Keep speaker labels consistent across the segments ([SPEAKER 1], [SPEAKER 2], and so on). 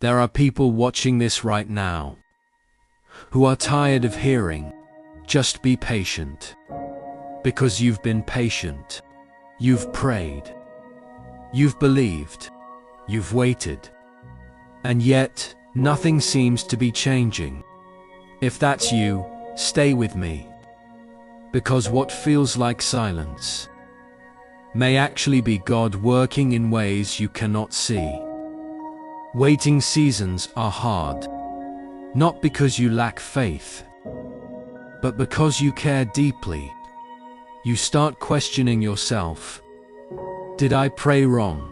[SPEAKER 1] There are people watching this right now who are tired of hearing, "Just be patient." Because you've been patient. You've prayed. You've believed. You've waited. And yet, nothing seems to be changing. If that's you, stay with me. Because what feels like silence may actually be God working in ways you cannot see. Waiting seasons are hard, not because you lack faith, but because you care deeply. You start questioning yourself. Did I pray wrong?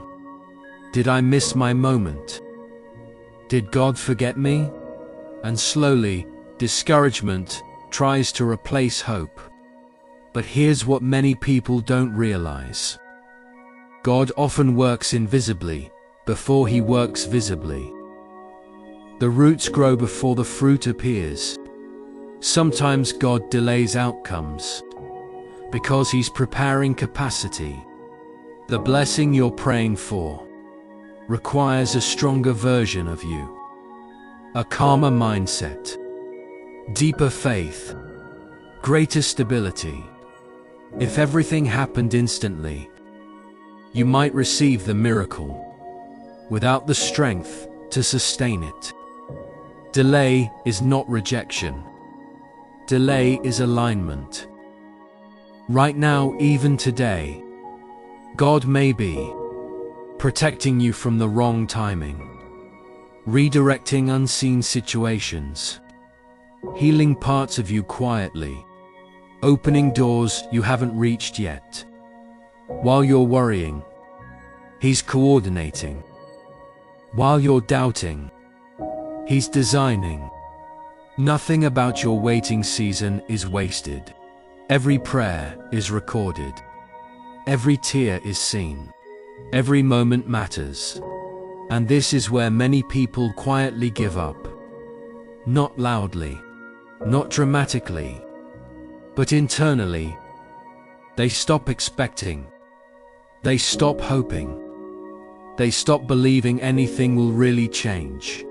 [SPEAKER 1] Did I miss my moment? Did God forget me? And slowly, discouragement tries to replace hope. But here's what many people don't realize. God often works invisibly before he works visibly. The roots grow before the fruit appears. Sometimes God delays outcomes because he's preparing capacity. The blessing you're praying for requires a stronger version of you, a calmer mindset, deeper faith, greater stability. If everything happened instantly, you might receive the miracle without the strength to sustain it. Delay is not rejection. Delay is alignment. Right now, even today, God may be protecting you from the wrong timing, redirecting unseen situations, healing parts of you quietly, opening doors you haven't reached yet. While you're worrying, he's coordinating. While you're doubting, he's designing. Nothing about your waiting season is wasted. Every prayer is recorded. Every tear is seen. Every moment matters. And this is where many people quietly give up. Not loudly, not dramatically, but internally. They stop expecting. They stop hoping. They stop believing anything will really change.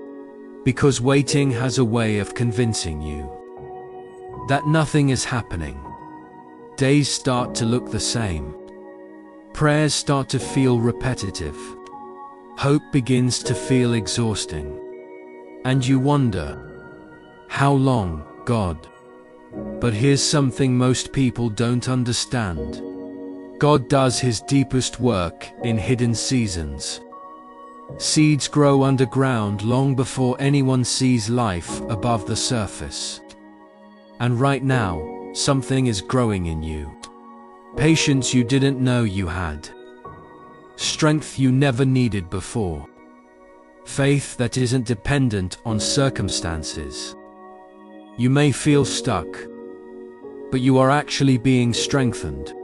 [SPEAKER 1] Because waiting has a way of convincing you that nothing is happening. Days start to look the same. Prayers start to feel repetitive. Hope begins to feel exhausting. And you wonder, how long, God? But here's something most people don't understand. God does his deepest work in hidden seasons. Seeds grow underground long before anyone sees life above the surface. And right now, something is growing in you. Patience you didn't know you had. Strength you never needed before. Faith that isn't dependent on circumstances. You may feel stuck, but you are actually being strengthened.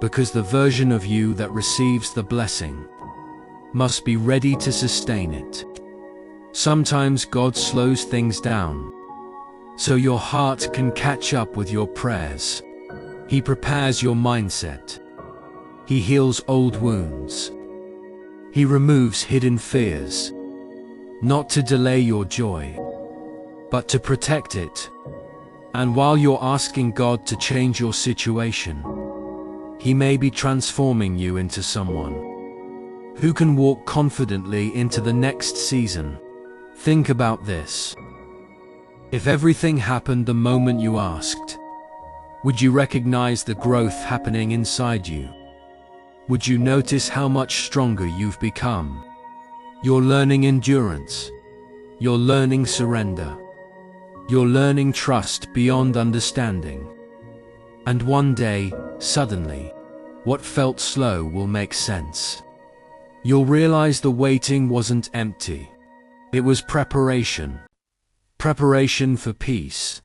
[SPEAKER 1] Because the version of you that receives the blessing must be ready to sustain it. Sometimes God slows things down so your heart can catch up with your prayers. He prepares your mindset. He heals old wounds. He removes hidden fears, not to delay your joy, but to protect it. And while you're asking God to change your situation, he may be transforming you into someone who can walk confidently into the next season. Think about this. If everything happened the moment you asked, would you recognize the growth happening inside you? Would you notice how much stronger you've become? You're learning endurance. You're learning surrender. You're learning trust beyond understanding. And one day, suddenly, what felt slow will make sense. You'll realize the waiting wasn't empty. It was preparation. Preparation for peace.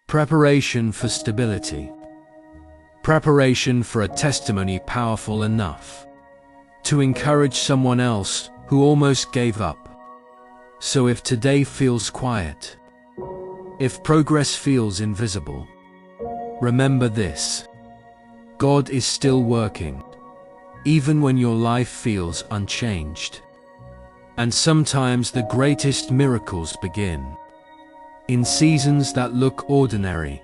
[SPEAKER 1] Preparation for stability. Preparation for a testimony powerful enough to encourage someone else who almost gave up. So if today feels quiet, if progress feels invisible, remember this: God is still working, even when your life feels unchanged. And sometimes the greatest miracles begin in seasons that look ordinary.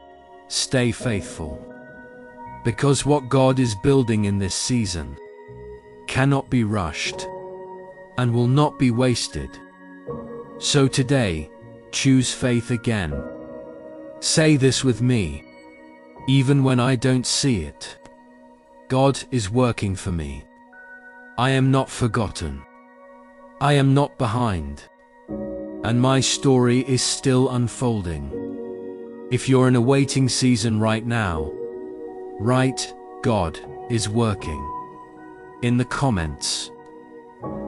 [SPEAKER 1] Stay faithful, because what God is building in this season cannot be rushed and will not be wasted. So today, choose faith again. Say this with me: even when I don't see it, God is working for me. I am not forgotten. I am not behind. And my story is still unfolding. If you're in a waiting season right now, write "God is working" in the comments.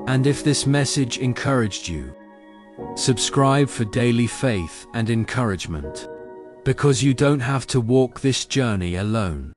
[SPEAKER 1] And if this message encouraged you, subscribe for daily faith and encouragement, because you don't have to walk this journey alone.